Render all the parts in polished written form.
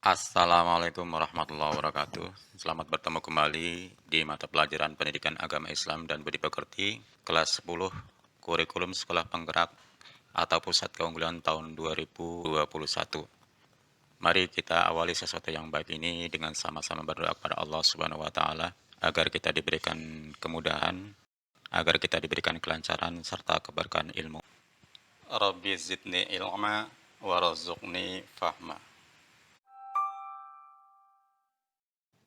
Assalamualaikum warahmatullahi wabarakatuh. Selamat bertemu kembali di mata pelajaran Pendidikan Agama Islam dan Budi Pekerti, kelas 10, Kurikulum Sekolah Penggerak atau Pusat Keunggulan tahun 2021. Mari kita awali sesuatu yang baik ini dengan sama-sama berdoa kepada Allah Subhanahu wa taala agar kita diberikan kemudahan, agar kita diberikan kelancaran serta keberkahan ilmu. Rabbi zidni ilma warzuqni fahma.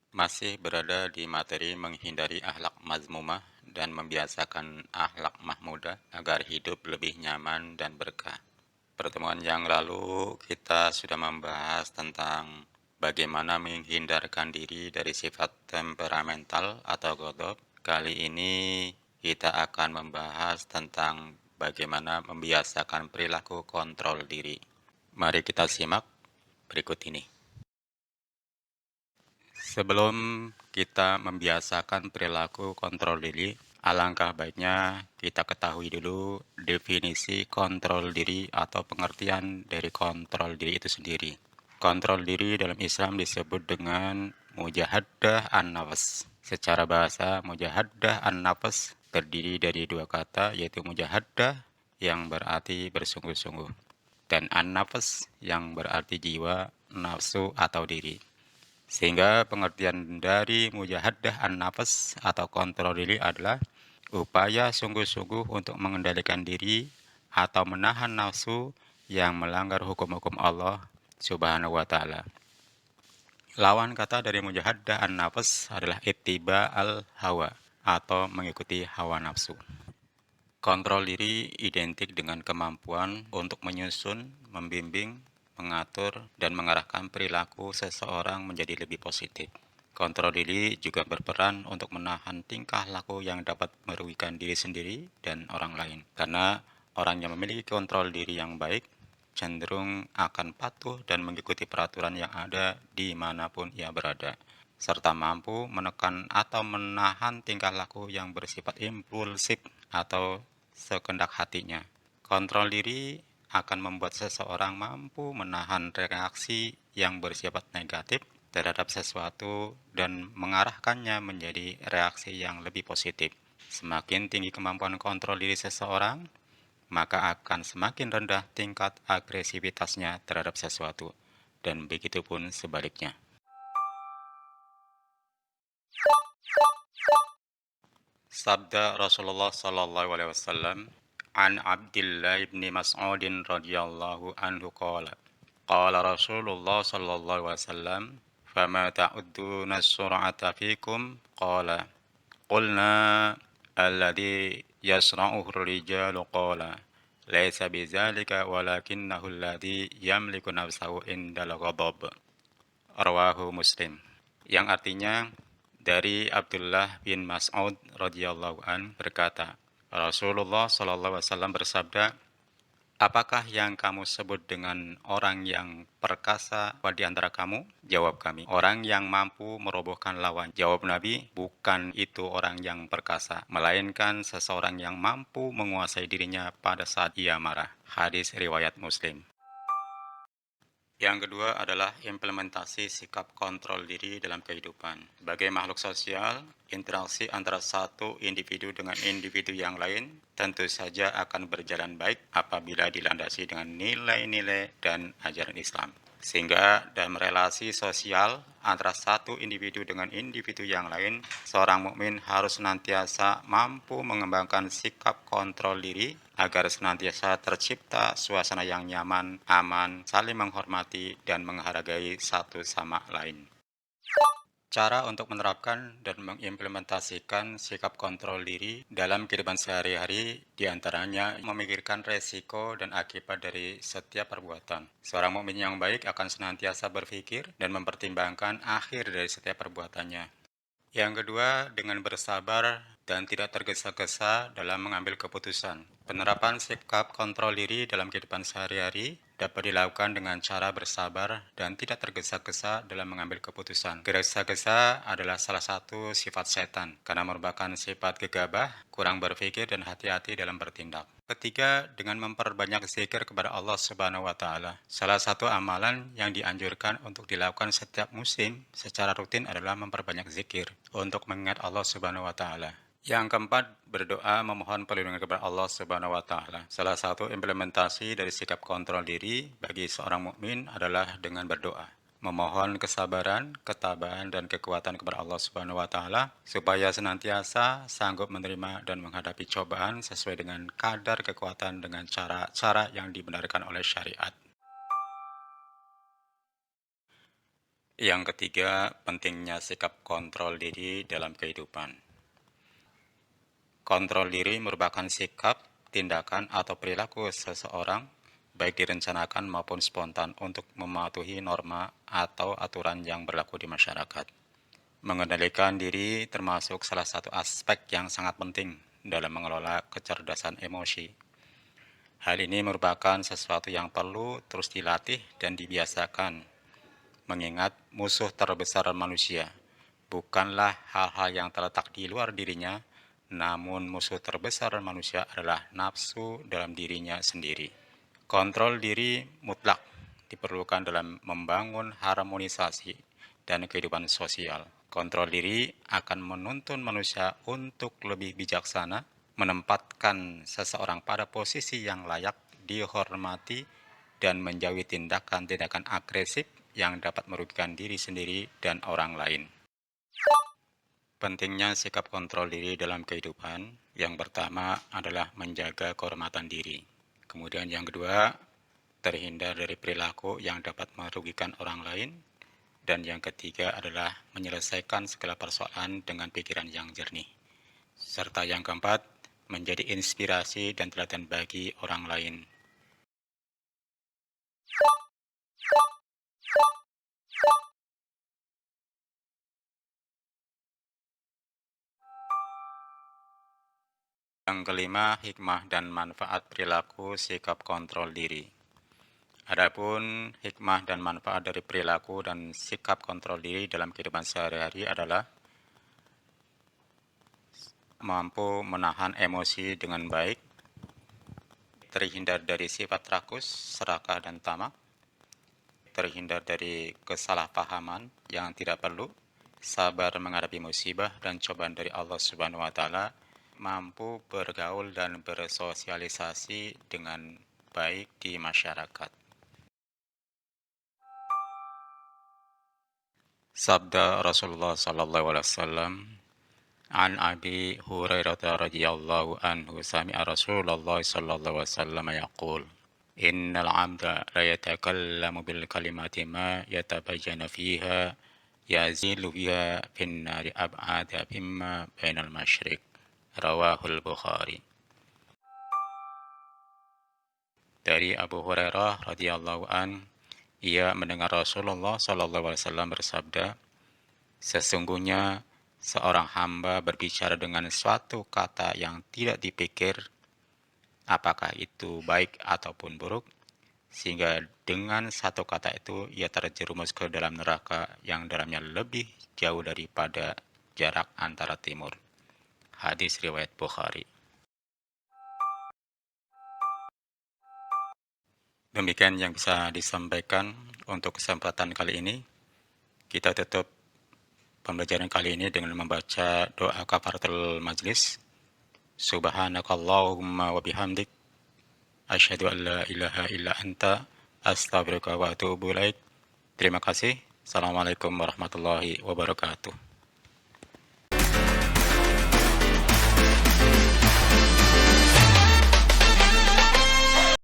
Masih berada di materi menghindari akhlak mazmumah dan membiasakan akhlak mahmudah agar hidup lebih nyaman dan berkah. Pertemuan yang lalu kita sudah membahas tentang bagaimana menghindarkan diri dari sifat temperamental atau godok. Kali ini kita akan membahas tentang bagaimana membiasakan perilaku kontrol diri. Mari kita simak berikut ini. Sebelum kita membiasakan perilaku kontrol diri, alangkah baiknya kita ketahui dulu definisi kontrol diri atau pengertian dari kontrol diri itu sendiri. Kontrol diri dalam Islam disebut dengan mujahadah an-nafs. Secara bahasa, mujahadah an-nafs terdiri dari dua kata, yaitu mujahadah yang berarti bersungguh-sungguh dan an-nafs yang berarti jiwa, nafsu atau diri. Sehingga pengertian dari mujahadah an-nafs atau kontrol diri adalah upaya sungguh-sungguh untuk mengendalikan diri atau menahan nafsu yang melanggar hukum-hukum Allah Subhanahu wa taala. Lawan kata dari mujahadah an-nafs adalah ittiba al-hawa atau mengikuti hawa nafsu. Kontrol diri identik dengan kemampuan untuk menyusun, membimbing, mengatur, dan mengarahkan perilaku seseorang menjadi lebih positif. Kontrol diri juga berperan untuk menahan tingkah laku yang dapat merugikan diri sendiri dan orang lain. Karena orang yang memiliki kontrol diri yang baik cenderung akan patuh dan mengikuti peraturan yang ada dimanapun ia berada, serta mampu menekan atau menahan tingkah laku yang bersifat impulsif atau sekendak hatinya. Kontrol diri akan membuat seseorang mampu menahan reaksi yang bersifat negatif terhadap sesuatu dan mengarahkannya menjadi reaksi yang lebih positif. Semakin tinggi kemampuan kontrol diri seseorang, maka akan semakin rendah tingkat agresivitasnya terhadap sesuatu, dan begitu pun sebaliknya. Sabda Rasulullah sallallahu alaihi wasallam an Abdullah bin Mas'ud radhiyallahu anhu qala qala Rasulullah sallallahu alaihi wasallam fama ta'udduna as-sur'ata fikum qala qulna alladhi yasra'uhu ar-rijalu qala laisa bidzalika walakinnahu alladhi yamliku nafsahu indal ghadab. Rawahu Muslim. Yang artinya dari Abdullah bin Mas'ud radhiyallahu an berkata, Rasulullah sallallahu alaihi wasallam bersabda, apakah yang kamu sebut dengan orang yang perkasa di antara kamu? Jawab kami, orang yang mampu merobohkan lawan. Jawab Nabi, bukan itu orang yang perkasa, melainkan seseorang yang mampu menguasai dirinya pada saat ia marah. Hadis riwayat Muslim. Yang kedua adalah implementasi sikap kontrol diri dalam kehidupan. Sebagai makhluk sosial, interaksi antara satu individu dengan individu yang lain tentu saja akan berjalan baik apabila dilandasi dengan nilai-nilai dan ajaran Islam. Sehingga dalam relasi sosial antara satu individu dengan individu yang lain, seorang mukmin harus senantiasa mampu mengembangkan sikap kontrol diri agar senantiasa tercipta suasana yang nyaman, aman, saling menghormati, dan menghargai satu sama lain. Cara untuk menerapkan dan mengimplementasikan sikap kontrol diri dalam kehidupan sehari-hari diantaranya memikirkan resiko dan akibat dari setiap perbuatan. Seorang mukmin yang baik akan senantiasa berpikir dan mempertimbangkan akhir dari setiap perbuatannya. Yang kedua, dengan bersabar dan tidak tergesa-gesa dalam mengambil keputusan. Penerapan sikap kontrol diri dalam kehidupan sehari-hari dapat dilakukan dengan cara bersabar dan tidak tergesa-gesa dalam mengambil keputusan. Gesa-gesa adalah salah satu sifat setan, karena merupakan sifat gegabah, kurang berpikir, dan hati-hati dalam bertindak. Ketiga, dengan memperbanyak zikir kepada Allah Subhanahu wa Ta'ala. Salah satu amalan yang dianjurkan untuk dilakukan setiap musim secara rutin adalah memperbanyak zikir untuk mengingat Allah Subhanahu wa Ta'ala. Yang keempat, berdoa memohon perlindungan kepada Allah Subhanahu wa Ta'ala. Salah satu implementasi dari sikap kontrol diri bagi seorang mukmin adalah dengan berdoa, memohon kesabaran, ketabahan, dan kekuatan kepada Allah Subhanahu wa Ta'ala supaya senantiasa sanggup menerima dan menghadapi cobaan sesuai dengan kadar kekuatan dengan cara-cara yang dibenarkan oleh syariat. Yang ketiga, pentingnya sikap kontrol diri dalam kehidupan. Kontrol diri merupakan sikap, tindakan, atau perilaku seseorang, baik direncanakan maupun spontan, untuk mematuhi norma atau aturan yang berlaku di masyarakat. Mengendalikan diri termasuk salah satu aspek yang sangat penting dalam mengelola kecerdasan emosi. Hal ini merupakan sesuatu yang perlu terus dilatih dan dibiasakan, mengingat musuh terbesar manusia bukanlah hal-hal yang terletak di luar dirinya, namun musuh terbesar manusia adalah nafsu dalam dirinya sendiri. Kontrol diri mutlak diperlukan dalam membangun harmonisasi dan kehidupan sosial. Kontrol diri akan menuntun manusia untuk lebih bijaksana, menempatkan seseorang pada posisi yang layak dihormati, dan menjauhi tindakan-tindakan agresif yang dapat merugikan diri sendiri dan orang lain. Pentingnya sikap kontrol diri dalam kehidupan, yang pertama adalah menjaga kehormatan diri. Kemudian yang kedua, terhindar dari perilaku yang dapat merugikan orang lain. Dan yang ketiga adalah menyelesaikan segala persoalan dengan pikiran yang jernih. Serta yang keempat, menjadi inspirasi dan teladan bagi orang lain. Yang kelima, hikmah dan manfaat perilaku sikap kontrol diri. Adapun hikmah dan manfaat dari perilaku dan sikap kontrol diri dalam kehidupan sehari-hari adalah mampu menahan emosi dengan baik, terhindar dari sifat rakus, serakah, dan tamak, terhindar dari kesalahpahaman yang tidak perlu, sabar menghadapi musibah dan cobaan dari Allah Subhanahu wa Ta'ala, mampu bergaul dan bersosialisasi dengan baik di masyarakat. Sabda Rasulullah sallallahu alaihi wasallam, an Abi Hurairah radhiyallahu anhu sami'a Rasulullah sallallahu alaihi wasallam yaqul, innal 'abda la yatakallamu bil kalimati ma yatabayyana fiha yazilu biha fin nari ab'ada mimma bainal masyriq. Rawahul Bukhari. Dari Abu Hurairah radhiyallahu an, ia mendengar Rasulullah sallallahu alaihi wasallam bersabda, sesungguhnya seorang hamba berbicara dengan suatu kata yang tidak dipikir, apakah itu baik ataupun buruk, sehingga dengan satu kata itu ia terjerumus ke dalam neraka yang dalamnya lebih jauh daripada jarak antara timur. Hadis riwayat Bukhari. Demikian yang bisa disampaikan untuk kesempatan kali ini. Kita tutup pembelajaran kali ini dengan membaca doa kafaratul majlis. Subhanakallahumma wa bihamdik, asyhadu an la ilaha illa anta, astaghfiruka wa atubu ilaik. Terima kasih. Assalamualaikum warahmatullahi wabarakatuh.